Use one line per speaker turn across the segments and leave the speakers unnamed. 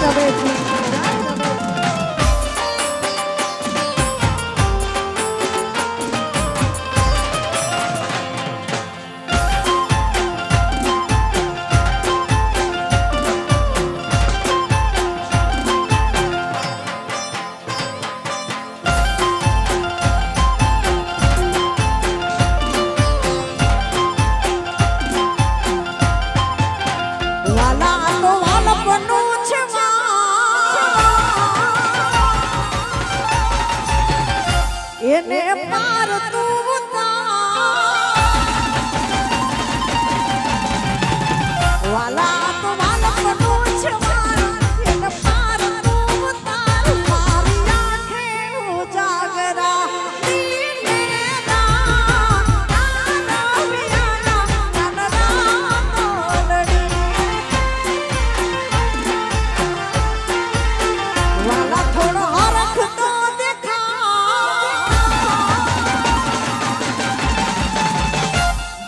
રવેજી એને પાર તું વાલા તો વાલા પનું છે એને પાર તું તાર મારી આંખે ઉજાગરા દીને વાલા થોડો હરખ તો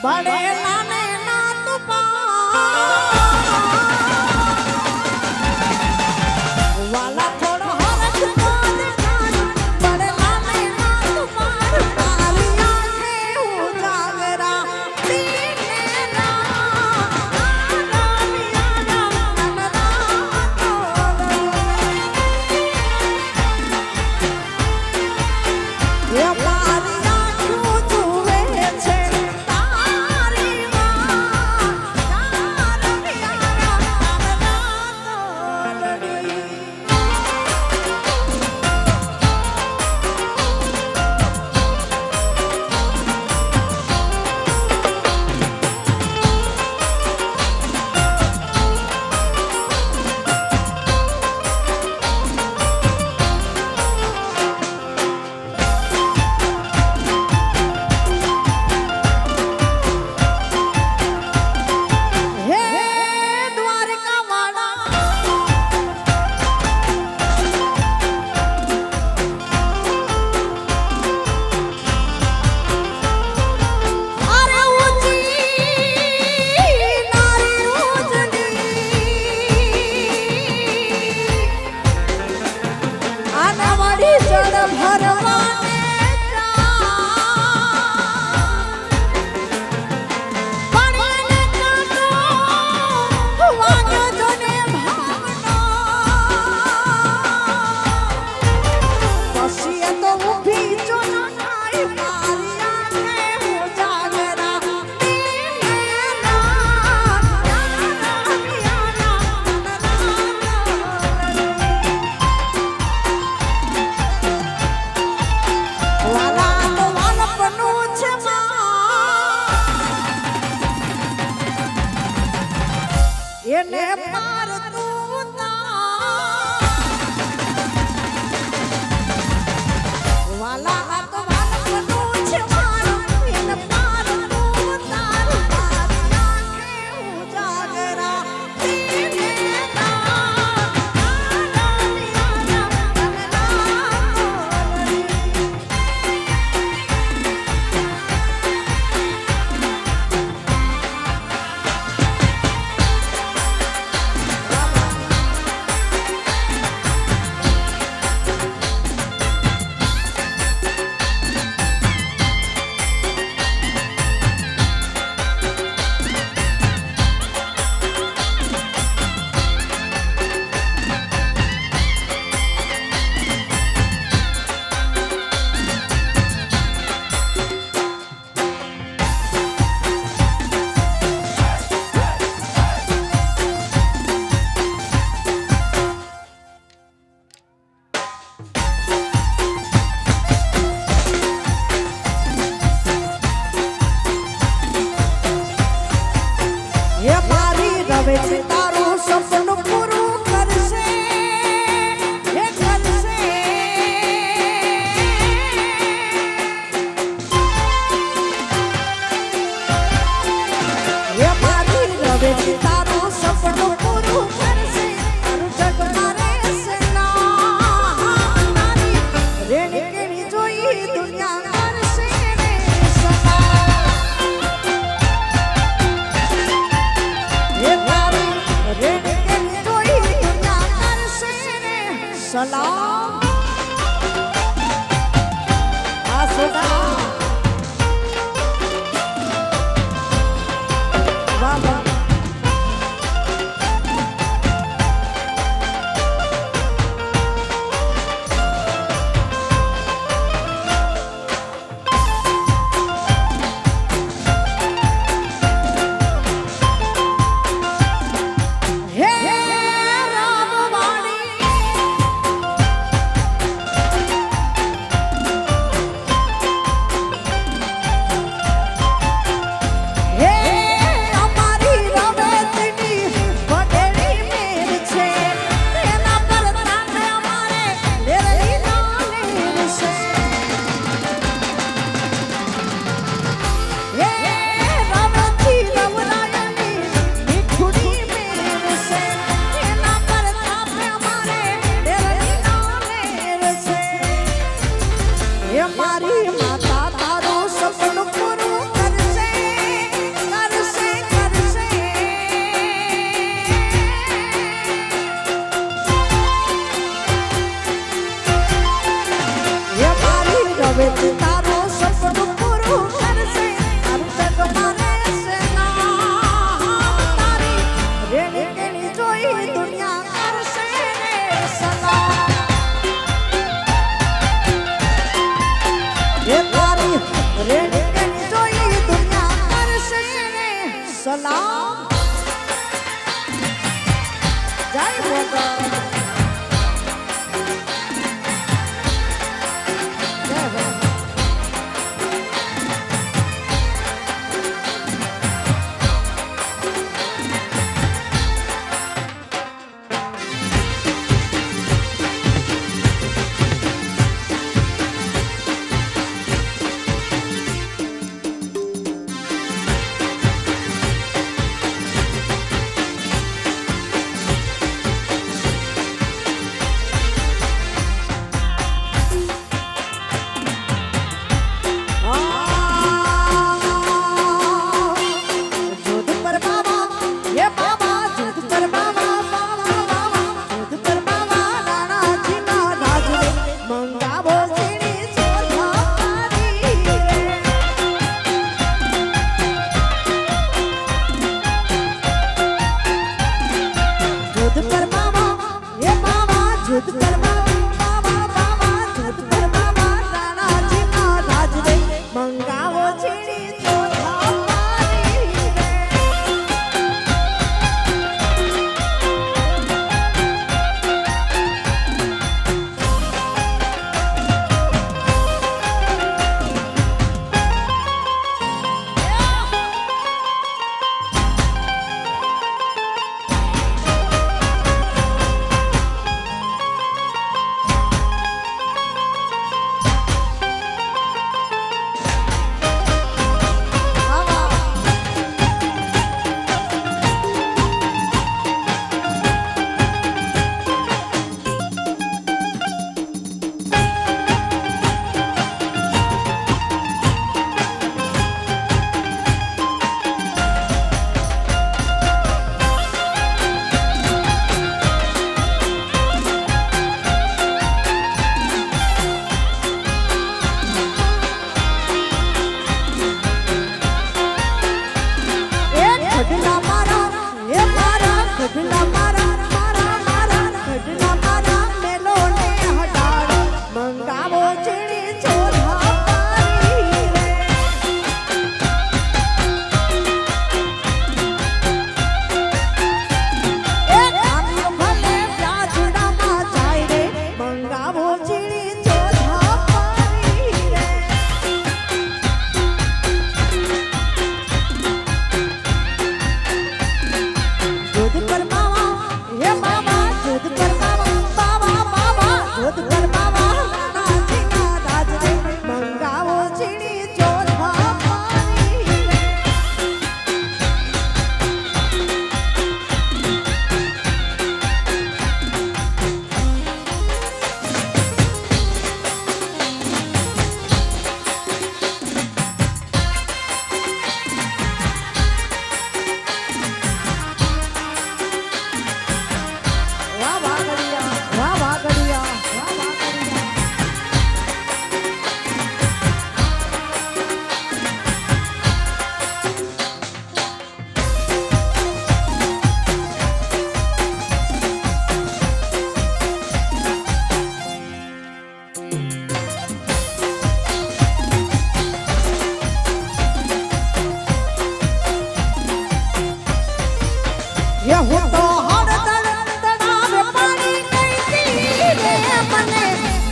बड़े लाने ना तो वाला थोड़ा हरख तो दिखाना बड़े लाने ना तो तारी आंखें उजागरा दीने ना એને પાર તું વાલા તો વાલા પનું છે એને પાર તું તાર મારી આંખે ઉજાગરા દીને સલામ આ સોડા વાહ વાહ મારી માતા તારું સપનું પૂરું કરશે કરશે કરશે એ મારી રવેતી તારું સપનું પૂરું કરશે તારું જગ મારે છે નામ તારી રેણી કેણી જોઈ દુનિયા કરશે રે સલામ એ તારી રેણી કેણી જોઈ દુનિયા કરશે રે સલામ જય ભગવાન જય ભગવાન મંગાવો ચીડી ચોથા પારી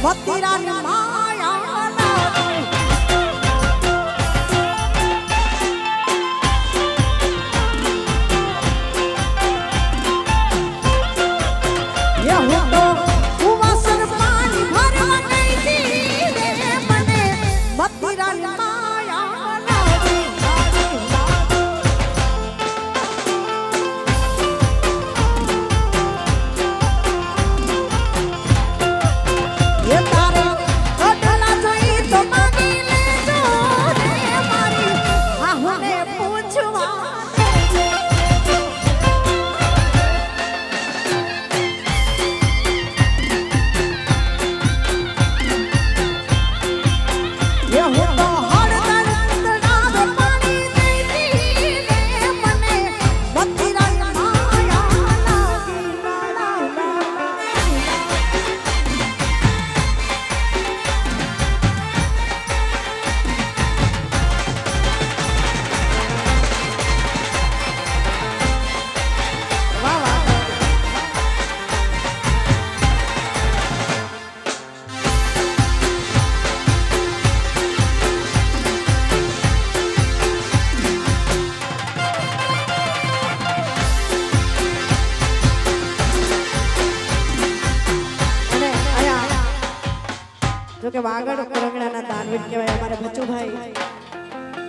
મતિરાની માયા લાગી એ હું તો કુવાસર પાણી ભરવા ગઈ હતી રે મને મતિરાની માયા લાગી એ તારે અડલા જોઈ તો માગી લેજો રે મારી આહુને પૂછવા એ હું તો હળદર તળાવે પાણી દેતી રે મને મતિરાની માયા લાગી વાહ વાહ અને આયા જો કે વાગડ કરંગડાના દાનવીર કહેવાય અમારે બચુભાઈ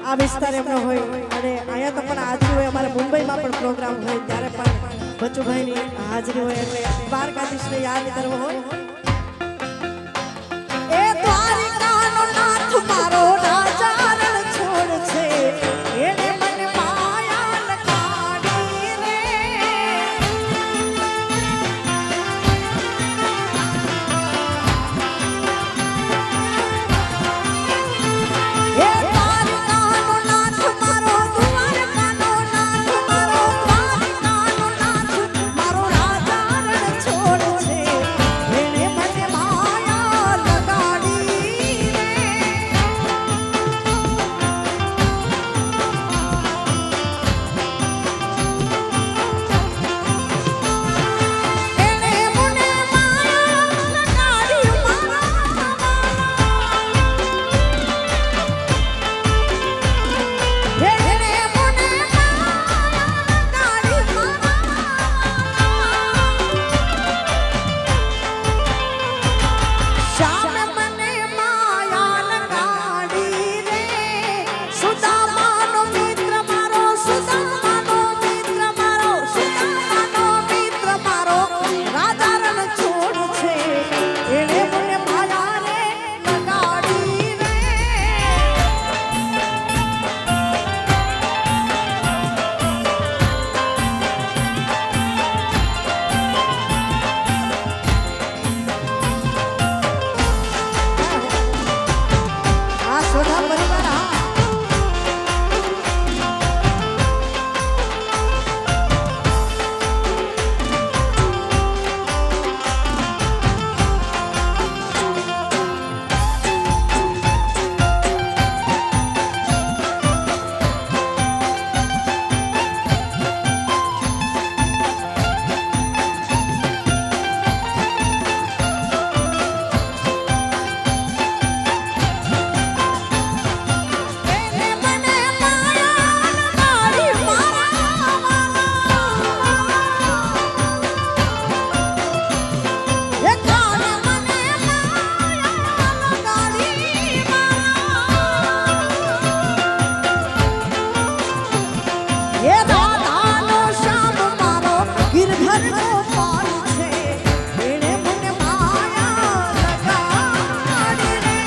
આ વિસ્તાર એમનો હોય અને અહીંયા તો પણ હાજરી હોય અમારે મુંબઈમાં પણ પ્રોગ્રામ હોય ત્યારે પણ બચુભાઈની હાજરી હોય એટલે દ્વારકાધીશને યાદ કરવો હોય એ દ્વારિકાનો નાથ મારો રાજારણ છોડ છે એને મને માયા લગાડી રે એ દ્વારિકાનો નાથ મારો દ્વારકાનો નાથ મારો દ્વારિકાનો નાથ મારો રાજારણ છોડ છે એને મને માયા લગાડી રે એને મને માયા લગાડી મારા એને મને માયા લગાડી શ્યામ મને માયા લગાડી રે સુદામાનો મિત્ર મારો સુદામાનો મિત્ર મારો સુદામાનો મિત્ર મારો રાજારણ છોડ છે એને મને માયા રે લગાડી રે આ સોઢા પરિવાર હા એને મને માયા લગાડી મારા એ કાન મને માયા લગાડી મારા એ રાધાનો શ્યામ મારો ગિરધરનો પાલ છે એને મને માયા લગાડી રે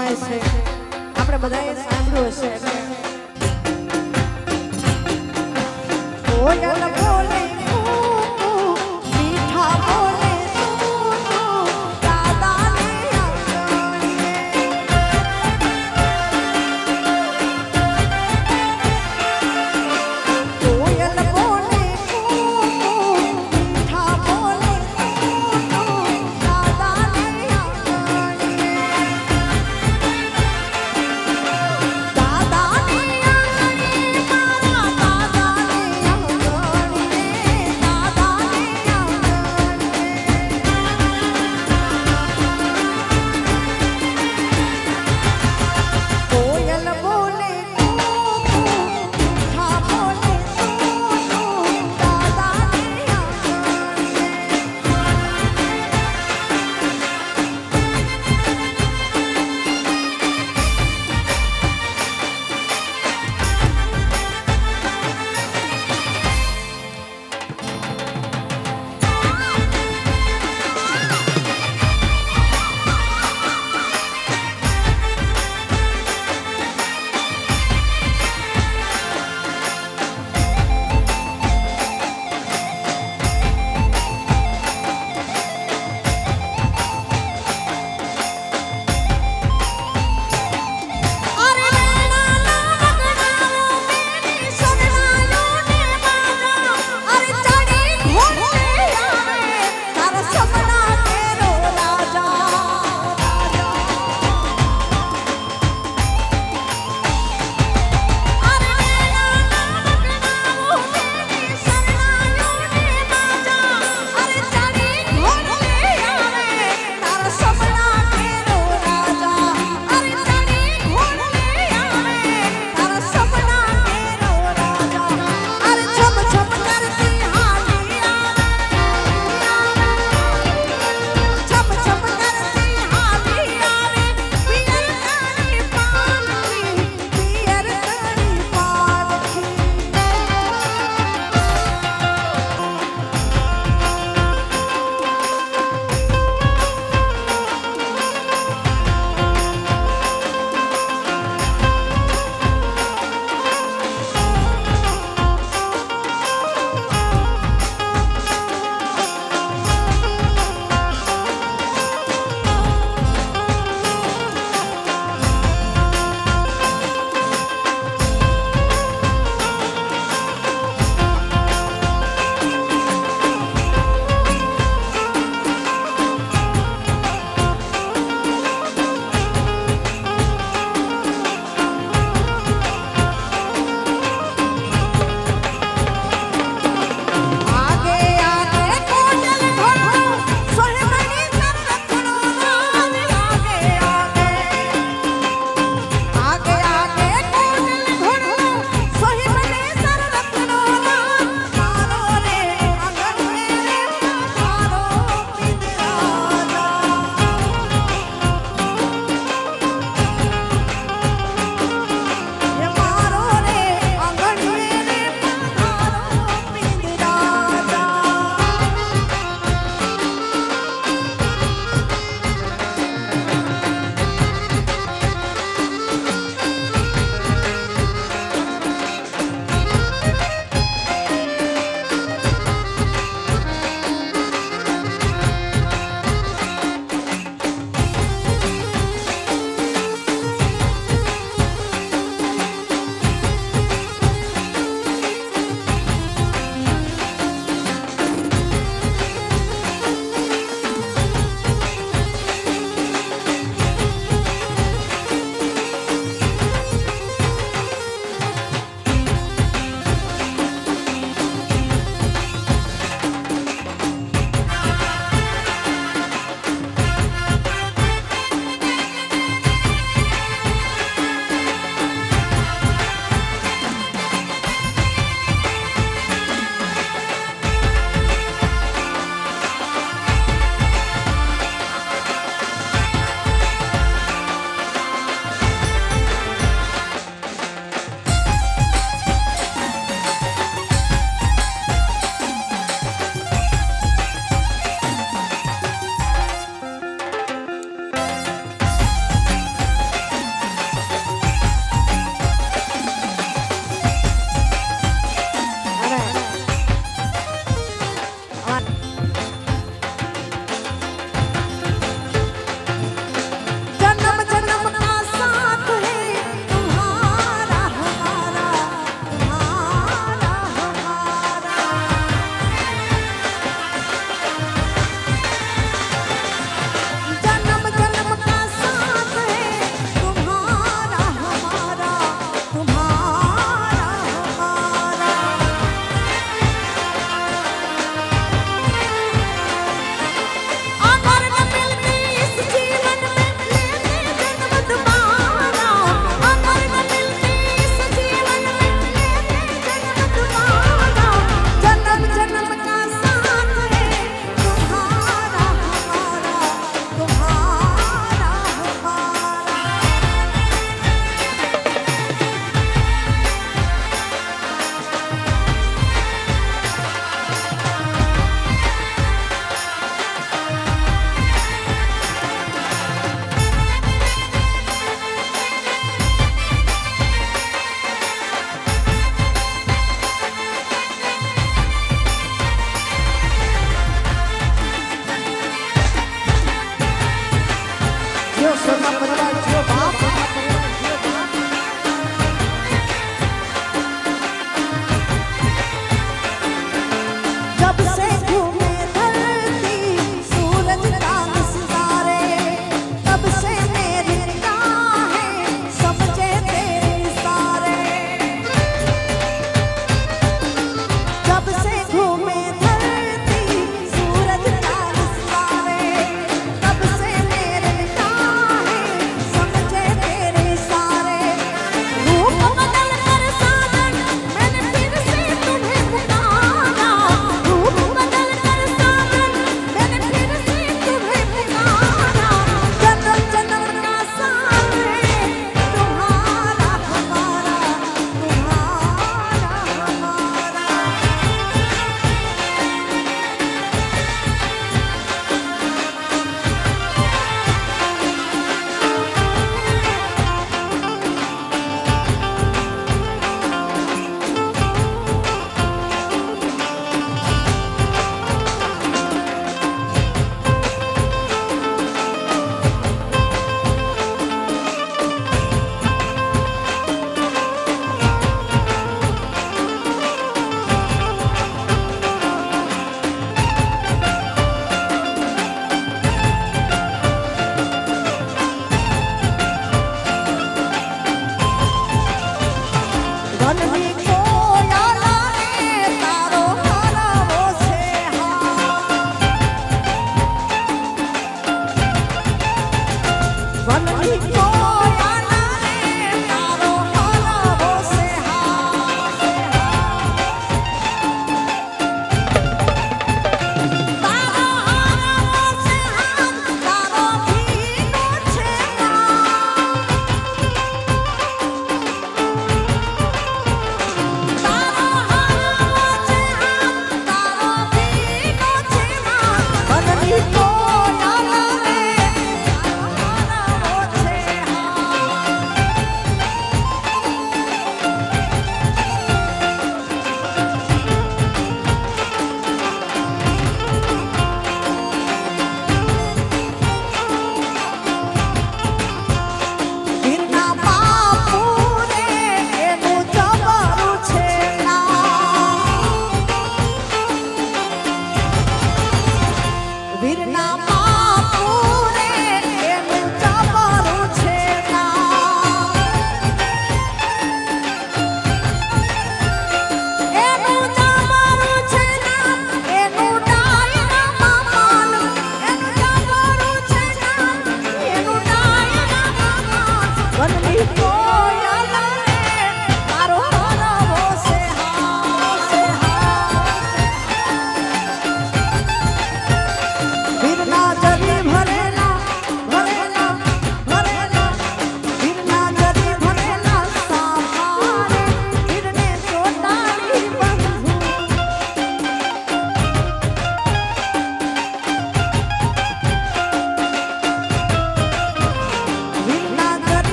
ફરમાય છે આપણે બધાએ સાંભળ્યું હશે એટલે કોયલ બોલે મીઠા બોલે દાદાને કોયલ બોલે મીઠા બોલે દાદાને દાદાને મારા દાદાને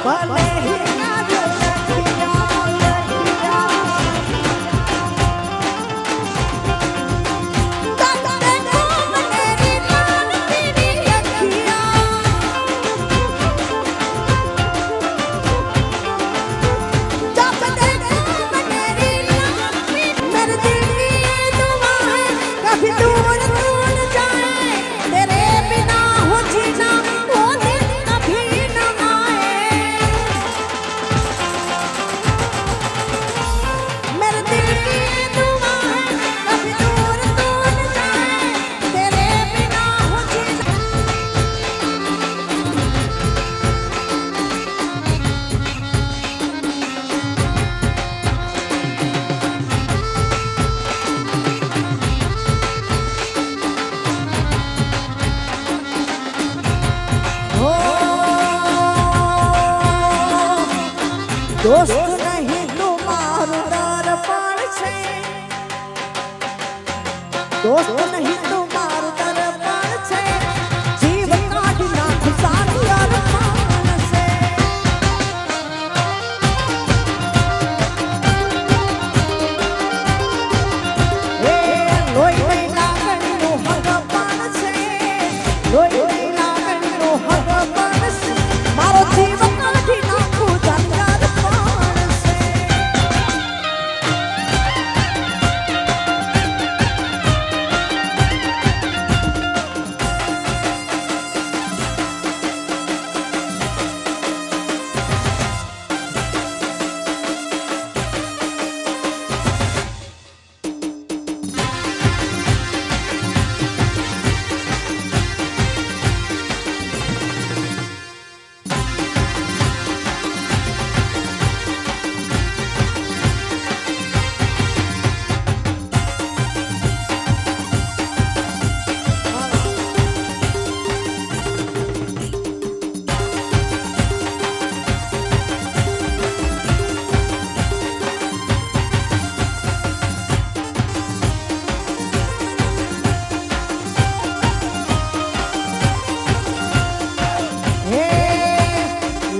ભલે યાદ લખિયા લખિયા તારે કોમનેરી લાલ પીડી અખિયા તારે કોમનેરી લાલ પીડી મેરે દિલ की दुआ है कभी दूर दूर जाए तेरे बिना हो जीना वो दिन कभी न आए मेरे दिल की दुआ है कभी दूर दूर जाए तेरे बिना हो जीना हो दोस्त नहीं तुम्हारो दर्पण छे दोस्त नहीं तुम्हारो दर्पण छे जीव काढ़ी नाख सारी अरमान से ए लोई नहीं लागणी नो भगवान छे लोई नहीं लागणी नो भगवान से मारो जीव काढ़ी नाखू सारी अरमान से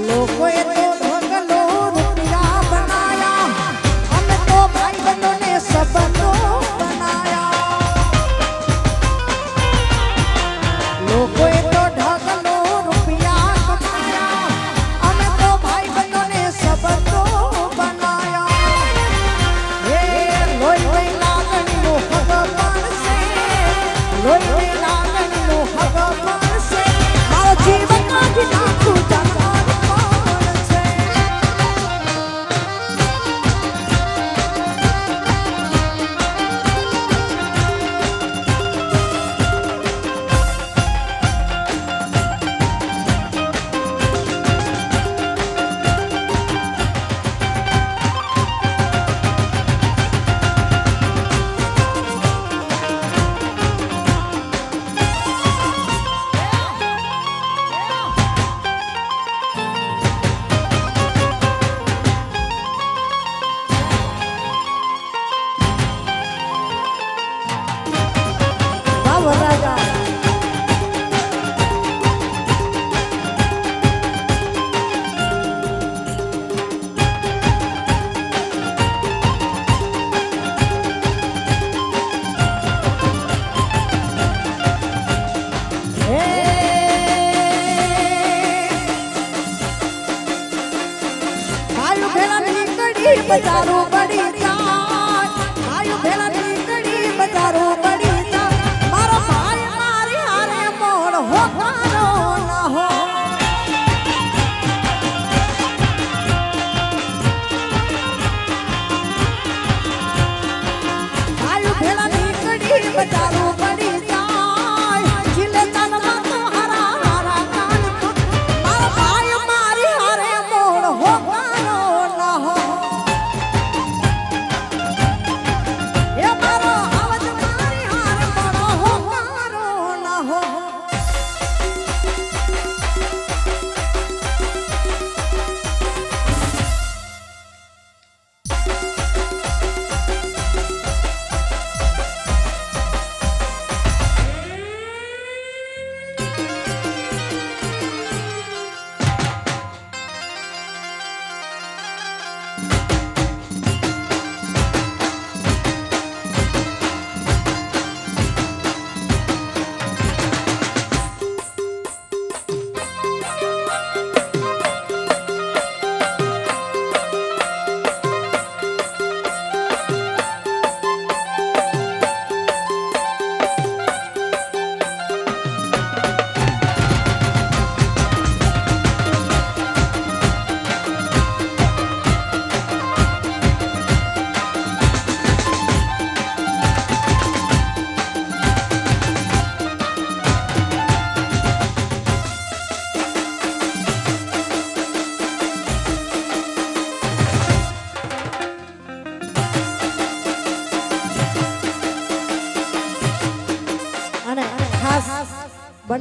લોકોએ તો ઢગલો રૂપિયા બનાયા અમે તો ભાઈબંધોને સંબંધો બનાયા લોકોએ તો ઢગલો રૂપિયા કમાયા અમે તો ભાઈબંધોને સંબંધો બનાયા હે લોહી લાગણીનો ભગવાન છે લોહી લાગણીનો ભગવાન છે મારો જીવન કાઢી નાખું જાનવર કોણ છે વાહ રાજા ભાઈઓ ભેળા નીકળી બજારો પડી જાય ભાઈઓ ભેળા નીકળી બજારો પડી જાય મારો ભાઈ મારી હારે મોડ હોકારો ના હો ભાઈઓ ભેળા નીકળી બજારો પડી જાય જીલે તનમાં તો હારા હારા કાન મારો ભાઈ મારી હારે મોડ હોકારો ના હો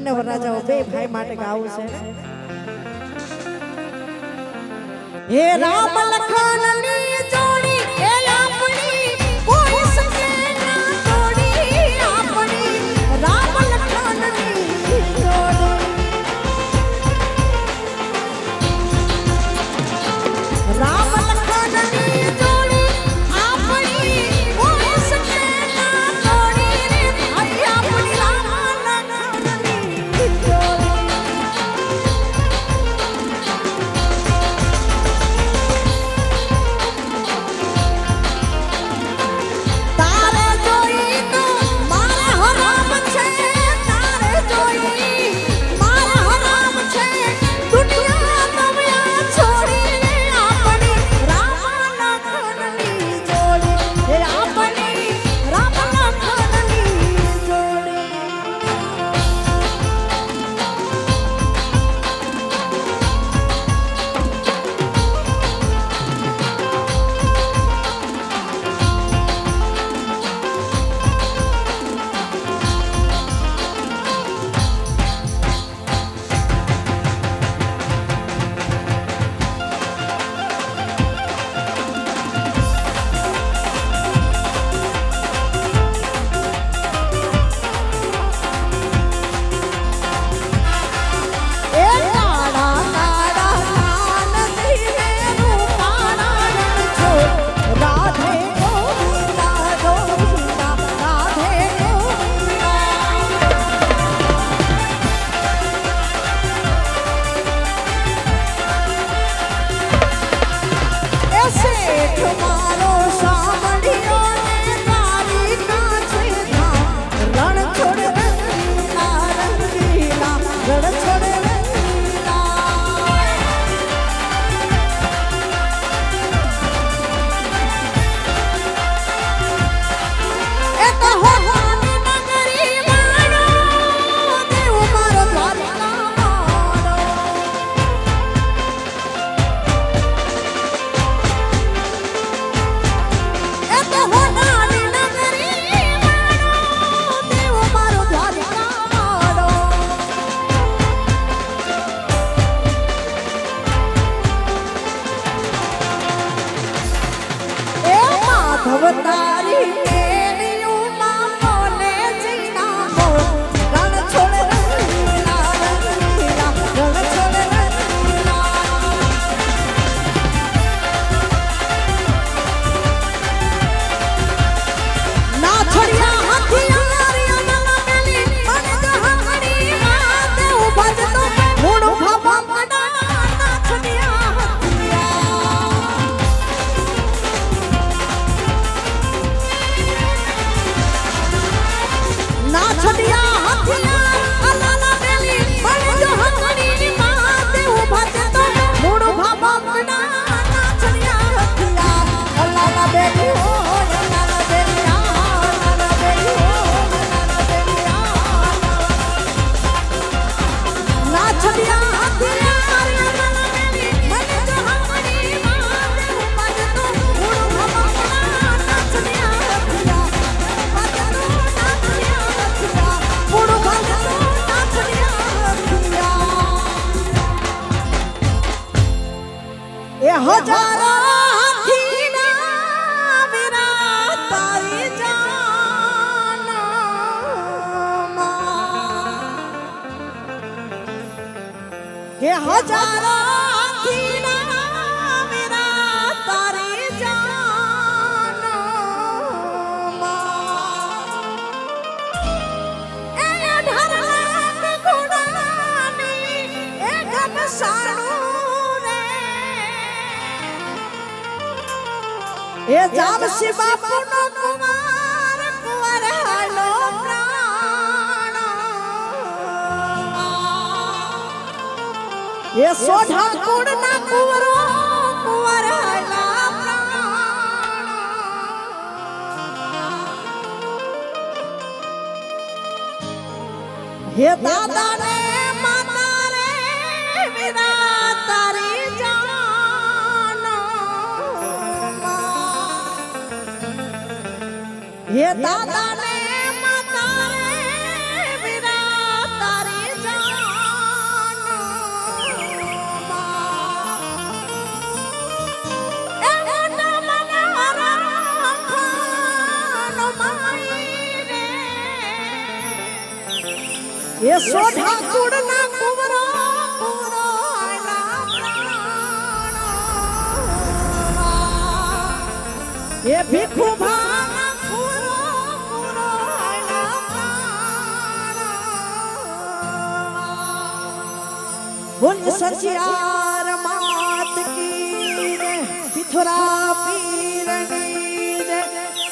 બંને વરરાજાઓ બે ભાઈ માટે ગાવું છે હે રામ લખનની જોડી એ આપણી કોઈ સકે ના તોડી આપણી રામ લખનની જોડી રામ લખનની જોડી આપણી કોઈ સકે ના તોડી રે ભાઈ આપણી રામ લખનની જોડી તારે જોઈ તો મારે હરામ છે તારે જોઈ મારે હરામ છે દુનિયા દુનિયા છોડીને આપણી રામ લખનની જોડી હે આપણી રામ લખનની જોડી એ કાળા કાળા કાન ધીરે રૂપાળા રણ છો રાધે ગોવિંદા ગોવિંદા રાધે ગોવિંદા એ શેઠ મારો સાંભળ્યો ને તારી કાંઠે રણ છોડ રંગીલા રંગીલા રણ છોડ રંગીલા એ તો હોવાની નગરી મારો દેવ મારો દ્વારકા મારો એ તો હોવાની નગરી મારો દેવ મારો દ્વારકા મારો એ માધવ તારી મેલિયુંમાં બોલે જીના બોલ રણ છોડ રંગીલા રંગીલા રણ છોડ રંગીલા ના છોડ્યા હથિયાર યમના મેલી મને જહાંગણી માતે ઉભા જતો મૂળ ભાભા પડા ના છોડ્યા હથિયાર ના છોડ્યા હથિયાર અલાલા મેલી મને જહાંગણી માતે ઉભા જતો મૂળ ભાભા પડા ના છોડ્યા હથિયાર અલાલા બેલી હો અલાલા બેલી અલાલા બેલી હો અલાલા બેલી ના છોડ્યા હથિયાર અલાલા મેલી મને જહાંગણી માતે ઉભા જતો મૂળ ભાભા પડા ના છોડ્યા હથિયાર ઉભા જતો ના છોડ્યા હથિયાર મૂળ ભાભા જતો ના છોડ્યા હથિયાર એ હજારો હાથીના વીરા તારી જાનમાં હે હજારો હાથીના વીરા તારી જાનમાં એ 18 લાખ ઘોડાની એ ગમસાણું રે એ જામસી બાપુનો કુંવર કુંવર હાલો પ્રાણ એ સોઢા કુળના કુંવરો કુંવર હાલા પ્રાણ હે દાદા ને માતા રે વિના તારી જાનમાં હે દાદા ને માતા રે વિના તારી એ સોઢા કુડના કુંવરો કુંવરો આયલા પ્રાણ એ ભીખુ ભાના કુંવરો કુંવરો આયલા પ્રાણ બોલ સરસિયાર માત કી જય પિથોરા પીરની જય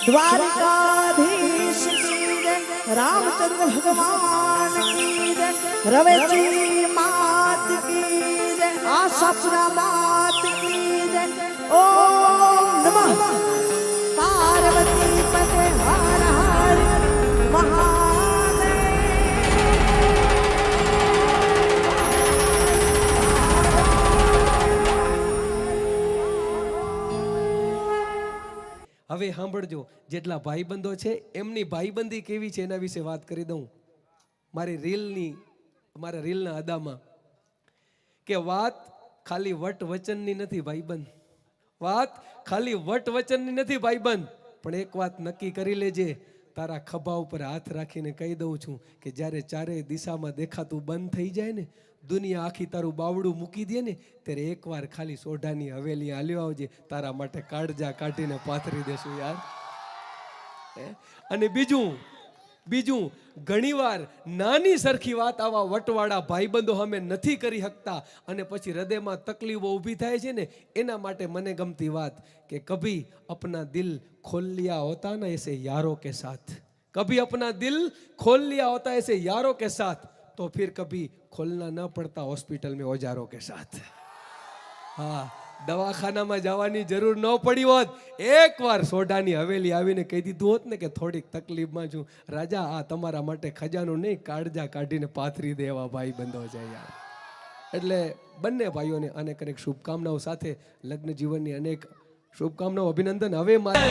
દ્વારકાધીશ કી જય रामचंद्र भगवान की जय रवेची मात की जय आशापुरा मात की जय ओम नमः पार्वती पते हर हर महादेव।
હવે સાંભળજો, જેટલા ભાઈબંધો છે એમની ભાઈબંધી કેવી છે એના વિશે વાત કરી દઉં મારા રીલના અદામાં કે વાત ખાલી વટ વચનની નથી ભાઈબંધ, વાત ખાલી વટ વચનની નથી ભાઈબંધ, પણ એક વાત નક્કી કરી લેજે, તારા ખભા ઉપર હાથ રાખીને કહી દઉં છું કે જ્યારે ચારેય દિશામાં દેખાતું બંધ થઈ જાય ને, દુનિયા આખી તારું બાવડું મૂકી દે ને, ત્યારે એકવાર ખાલી સોઢાની હવેલી હાલ્યો આવજે, તારા માટે કાળજા કાઢીને પાથરી દેશું યાર. અને બીજું ઘણીવાર નાની સરખી વાત આવા વટવાળા ભાઈબંધો અમે નથી કરી શકતા અને પછી હૃદયમાં તકલીફો ઊભી થાય છે ને, એના માટે મને ગમતી વાત કે કભી અપના દિલ ખોલ લિયા હોતા ના એસે યારો કે સાથ, કભી અપના દિલ ખોલ લિયા હોતા એસે યારો કે સાથ, तो फिर कभी खोलना न पड़ता हॉस्पिटल में औजारों के साथ. हाँ, દવાખાનામાં જવાની જરૂર ન પડી હોત, એકવાર સોઢાની હવેલી આવીને કહી દીધું હોત ને કે થોડીક તકલીફમાં છું રાજા, આ તમારા માટે ખજાનો નહીં કાળજા કાઢીને પાથરી દેવા ભાઈ બંધો છે યાર. એટલે બંને ભાઈઓને અનેક અનેક શુભકામનાઓ સાથે લગ્ન જીવનની અનેક શુભકામનાઓ, અભિનંદન. હવે મારે